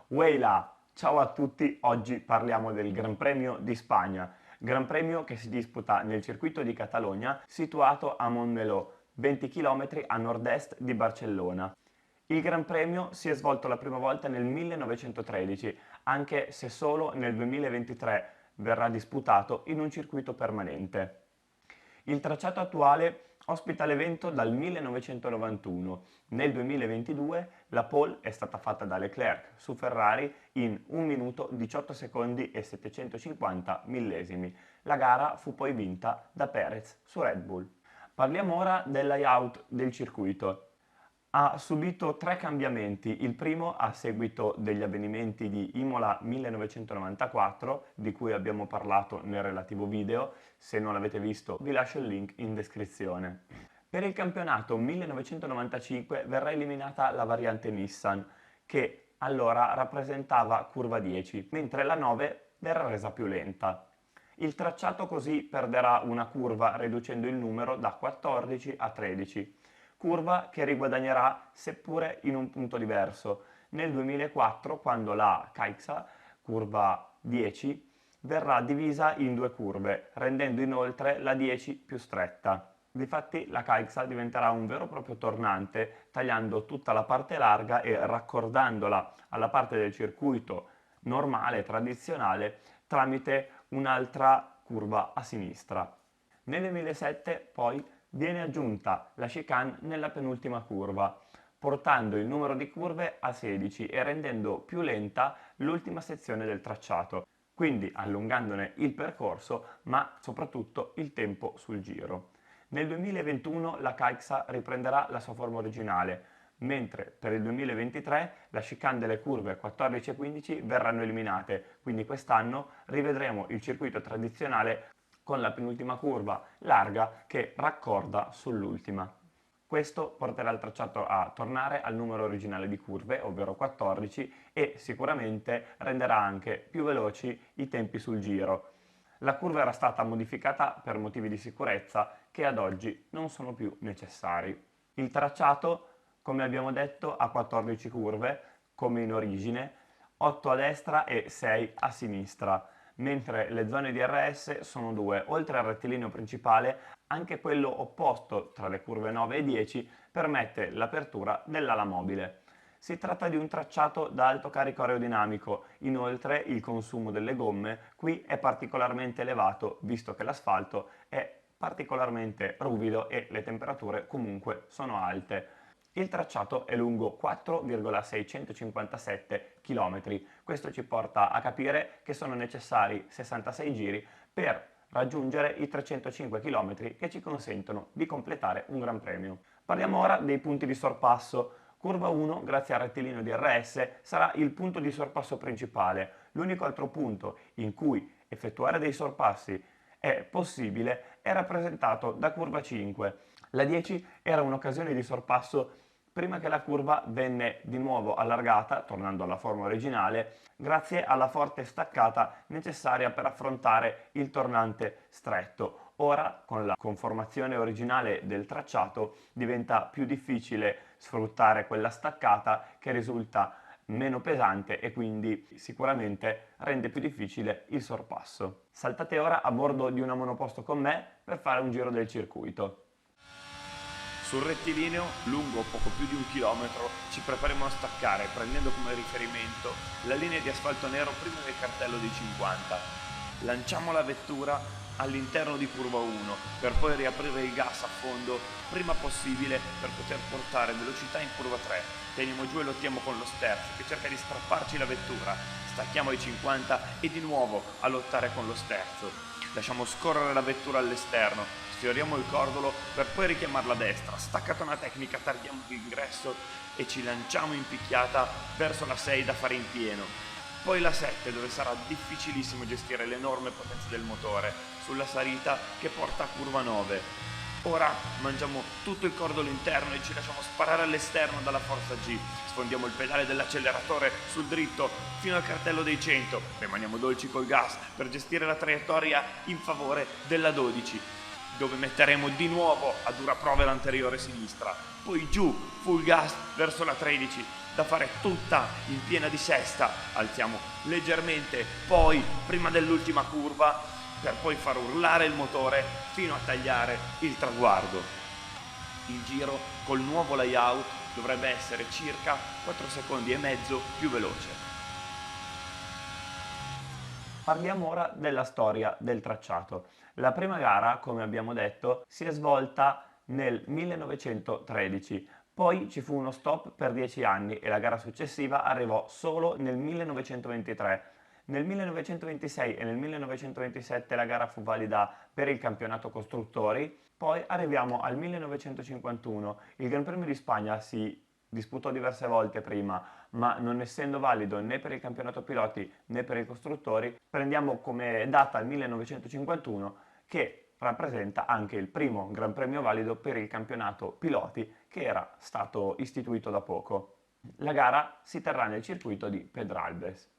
Weila, ciao a tutti, oggi parliamo del Gran Premio di Spagna, Gran Premio che si disputa nel circuito di Catalogna situato a Montmeló, 20 km a nord-est di Barcellona. Il Gran Premio si è svolto la prima volta nel 1913, anche se solo nel 2023 verrà disputato in un circuito permanente. Il tracciato attuale ospita l'evento dal 1991. Nel 2022 la pole è stata fatta da Leclerc su Ferrari in 1 minuto 18 secondi e 750 millesimi. La gara fu poi vinta da Perez su Red Bull. Parliamo ora del layout del circuito. Ha subito 3 cambiamenti, il primo a seguito degli avvenimenti di Imola 1994, di cui abbiamo parlato nel relativo video. Se non l'avete visto vi lascio il link in descrizione. Per il campionato 1995 verrà eliminata la variante Nissan, che allora rappresentava curva 10, mentre la 9 verrà resa più lenta. Il tracciato così perderà una curva riducendo il numero da 14 a 13. Curva che riguadagnerà seppure in un punto diverso, nel 2004 quando la Caixa, curva 10, verrà divisa in 2 curve, rendendo inoltre la 10 più stretta. Difatti la Caixa diventerà un vero e proprio tornante, tagliando tutta la parte larga e raccordandola alla parte del circuito normale, tradizionale, tramite un'altra curva a sinistra. Nel 2007 poi viene aggiunta la chicane nella penultima curva, portando il numero di curve a 16 e rendendo più lenta l'ultima sezione del tracciato, quindi allungandone il percorso ma soprattutto il tempo sul giro. Nel 2021 la Caixa riprenderà la sua forma originale, mentre per il 2023 la chicane delle curve 14 e 15 verranno eliminate, quindi quest'anno rivedremo il circuito tradizionale con la penultima curva larga che raccorda sull'ultima. Questo porterà il tracciato a tornare al numero originale di curve, ovvero 14, e sicuramente renderà anche più veloci i tempi sul giro. La curva era stata modificata per motivi di sicurezza che ad oggi non sono più necessari. Il tracciato, come abbiamo detto, ha 14 curve, come in origine, 8 a destra e 6 a sinistra, mentre le zone di RS sono 2. Oltre al rettilineo principale, anche quello opposto tra le curve 9 e 10 permette l'apertura dell'ala mobile. Si tratta di un tracciato da alto carico aerodinamico, inoltre il consumo delle gomme qui è particolarmente elevato visto che l'asfalto è particolarmente ruvido e le temperature comunque sono alte. Il tracciato è lungo 4,657 km, questo ci porta a capire che sono necessari 66 giri per raggiungere i 305 km che ci consentono di completare un Gran Premio. Parliamo ora dei punti di sorpasso. Curva 1, grazie al rettilineo di RS, sarà il punto di sorpasso principale. L'unico altro punto in cui effettuare dei sorpassi è possibile è rappresentato da curva 5. La 10 era un'occasione di sorpasso prima che la curva venne di nuovo allargata, tornando alla forma originale, grazie alla forte staccata necessaria per affrontare il tornante stretto. Ora, con la conformazione originale del tracciato, diventa più difficile sfruttare quella staccata che risulta meno pesante e quindi sicuramente rende più difficile il sorpasso. Saltate ora a bordo di una monoposto con me per fare un giro del circuito. Sul rettilineo, lungo poco più di 1 chilometro, ci prepariamo a staccare prendendo come riferimento la linea di asfalto nero prima del cartello dei 50. Lanciamo la vettura all'interno di curva 1 per poi riaprire il gas a fondo prima possibile per poter portare velocità in curva 3. Teniamo giù e lottiamo con lo sterzo che cerca di strapparci la vettura. Stacchiamo ai 50 e di nuovo a lottare con lo sterzo. Lasciamo scorrere la vettura all'esterno, sfioriamo il cordolo per poi richiamarla a destra, staccata una tecnica, tardiamo l'ingresso e ci lanciamo in picchiata verso la 6 da fare in pieno. Poi la 7 dove sarà difficilissimo gestire l'enorme potenza del motore, sulla salita che porta a curva 9. Ora mangiamo tutto il cordolo interno e ci lasciamo sparare all'esterno dalla forza G. Sfondiamo il pedale dell'acceleratore sul dritto fino al cartello dei 100. Rimaniamo dolci col gas per gestire la traiettoria in favore della 12. dove metteremo di nuovo a dura prova l'anteriore sinistra, poi giù, full gas verso la 13, da fare tutta in piena discesa, alziamo leggermente, poi prima dell'ultima curva, per poi far urlare il motore fino a tagliare il traguardo. Il giro col nuovo layout dovrebbe essere circa 4 secondi e mezzo più veloce. Parliamo ora della storia del tracciato. La prima gara, come abbiamo detto, si è svolta nel 1913, poi ci fu uno stop per 10 anni e la gara successiva arrivò solo nel 1923. Nel 1926 e nel 1927 la gara fu valida per il campionato costruttori, poi arriviamo al 1951. Il Gran Premio di Spagna si disputò diverse volte prima, ma non essendo valido né per il campionato piloti né per i costruttori, prendiamo come data il 1951, che rappresenta anche il primo Gran Premio valido per il campionato piloti che era stato istituito da poco. La gara si terrà nel circuito di Pedralbes.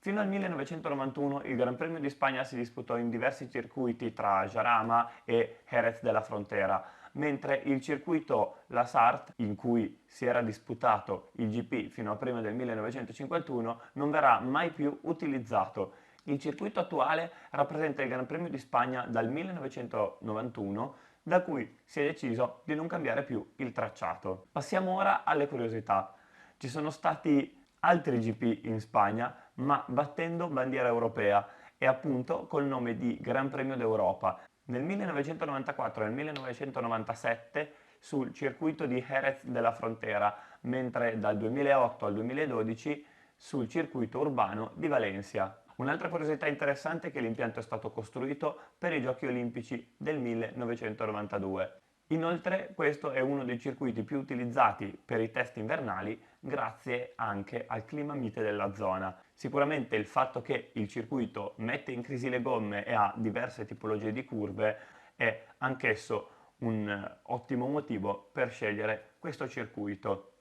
Fino al 1991 il Gran Premio di Spagna si disputò in diversi circuiti tra Jarama e Jerez de la Frontera, mentre il circuito La Sarthe, in cui si era disputato il GP fino a prima del 1951, non verrà mai più utilizzato. Il circuito attuale rappresenta il Gran Premio di Spagna dal 1991, da cui si è deciso di non cambiare più il tracciato. Passiamo ora alle curiosità. Ci sono stati altri GP in Spagna, ma battendo bandiera europea e appunto col nome di Gran Premio d'Europa. Nel 1994 e nel 1997 sul circuito di Jerez de la Frontera, mentre dal 2008 al 2012 sul circuito urbano di Valencia. Un'altra curiosità interessante è che l'impianto è stato costruito per i Giochi Olimpici del 1992. Inoltre questo è uno dei circuiti più utilizzati per i test invernali grazie anche al clima mite della zona. Sicuramente il fatto che il circuito mette in crisi le gomme e ha diverse tipologie di curve è anch'esso un ottimo motivo per scegliere questo circuito.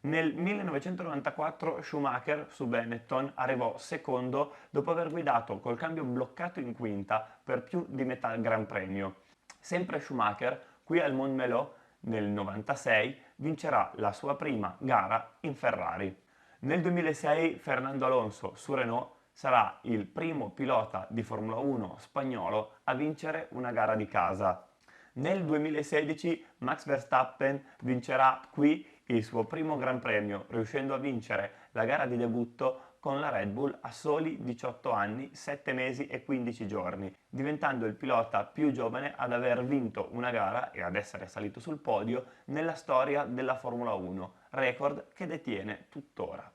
Nel 1994 Schumacher su Benetton arrivò secondo dopo aver guidato col cambio bloccato in quinta per più di metà Gran Premio. Sempre Schumacher, qui al Montmeló nel 96, vincerà la sua prima gara in Ferrari. Nel 2006 Fernando Alonso su Renault sarà il primo pilota di Formula 1 spagnolo a vincere una gara di casa. Nel 2016 Max Verstappen vincerà qui il suo primo Gran Premio, riuscendo a vincere la gara di debutto con la Red Bull a soli 18 anni, 7 mesi e 15 giorni, diventando il pilota più giovane ad aver vinto una gara e ad essere salito sul podio nella storia della Formula 1, record che detiene tuttora.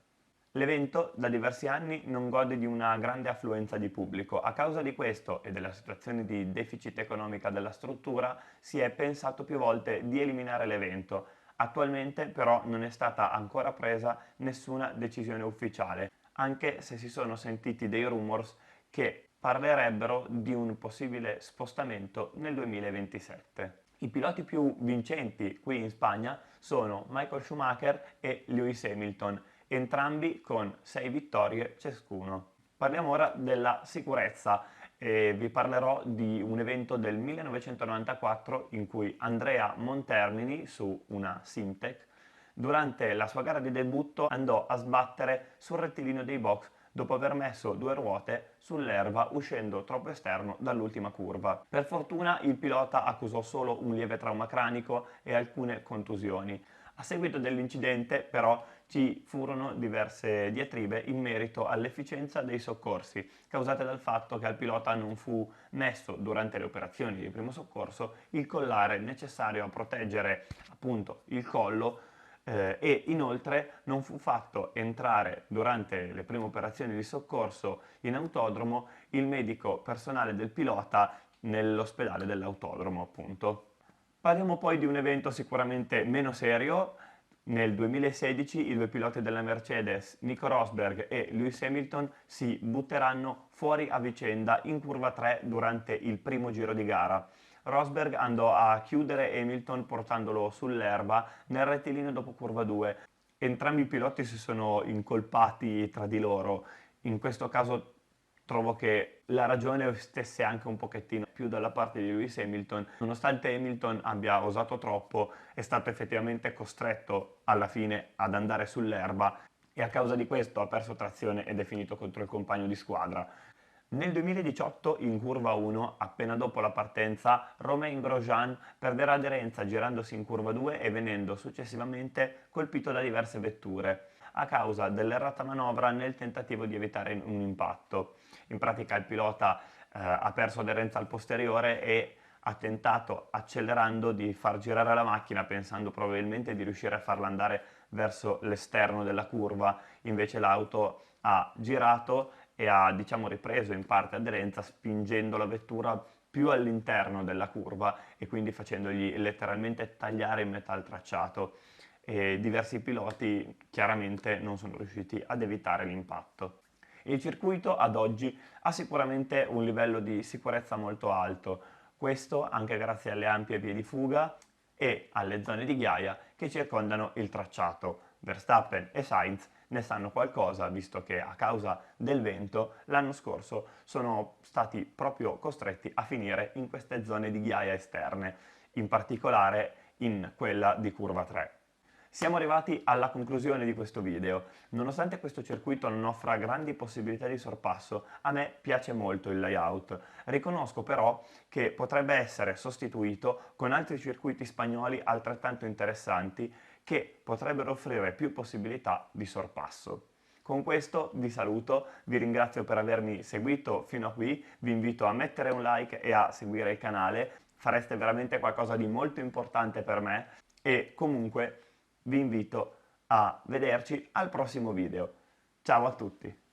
L'evento da diversi anni non gode di una grande affluenza di pubblico. A causa di questo e della situazione di deficit economica della struttura si è pensato più volte di eliminare l'evento. Attualmente però non è stata ancora presa nessuna decisione ufficiale, anche se si sono sentiti dei rumors che parlerebbero di un possibile spostamento nel 2027. I piloti più vincenti qui in Spagna sono Michael Schumacher e Lewis Hamilton, entrambi con 6 vittorie ciascuno. Parliamo ora della sicurezza e vi parlerò di un evento del 1994 in cui Andrea Montermini su una Simtek durante la sua gara di debutto andò a sbattere sul rettilineo dei box dopo aver messo 2 ruote sull'erba uscendo troppo esterno dall'ultima curva. Per fortuna il pilota accusò solo un lieve trauma cranico e alcune contusioni. A seguito dell'incidente però ci furono diverse diatribe in merito all'efficienza dei soccorsi, causate dal fatto che al pilota non fu messo durante le operazioni di primo soccorso il collare necessario a proteggere appunto il collo e inoltre non fu fatto entrare durante le prime operazioni di soccorso in autodromo il medico personale del pilota nell'ospedale dell'autodromo appunto. Parliamo poi di un evento sicuramente meno serio. Nel 2016 i due piloti della Mercedes, Nico Rosberg e Lewis Hamilton, si butteranno fuori a vicenda in curva 3 durante il primo giro di gara. Rosberg andò a chiudere Hamilton portandolo sull'erba nel rettilineo dopo curva 2. Entrambi i piloti si sono incolpati tra di loro. In questo caso trovo che la ragione stesse anche un pochettino più dalla parte di Lewis Hamilton. Nonostante Hamilton abbia osato troppo, è stato effettivamente costretto alla fine ad andare sull'erba e a causa di questo ha perso trazione ed è finito contro il compagno di squadra. Nel 2018 in curva 1, appena dopo la partenza, Romain Grosjean perderà aderenza girandosi in curva 2 e venendo successivamente colpito da diverse vetture a causa dell'errata manovra nel tentativo di evitare un impatto. In pratica il pilota ha perso aderenza al posteriore e ha tentato, accelerando, di far girare la macchina pensando probabilmente di riuscire a farla andare verso l'esterno della curva, invece l'auto ha girato e ha, diciamo, ripreso in parte aderenza spingendo la vettura più all'interno della curva e quindi facendogli letteralmente tagliare in metà il tracciato, e diversi piloti chiaramente non sono riusciti ad evitare l'impatto. Il circuito ad oggi ha sicuramente un livello di sicurezza molto alto, questo anche grazie alle ampie vie di fuga e alle zone di ghiaia che circondano il tracciato. Verstappen e Sainz ne sanno qualcosa, visto che a causa del vento l'anno scorso sono stati proprio costretti a finire in queste zone di ghiaia esterne, in particolare in quella di curva 3. Siamo arrivati alla conclusione di questo video. Nonostante questo circuito non offra grandi possibilità di sorpasso, a me piace molto il layout. Riconosco però che potrebbe essere sostituito con altri circuiti spagnoli altrettanto interessanti che potrebbero offrire più possibilità di sorpasso. Con questo vi saluto, vi ringrazio per avermi seguito fino a qui, vi invito a mettere un like e a seguire il canale, fareste veramente qualcosa di molto importante per me e comunque vi invito a vederci al prossimo video. Ciao a tutti!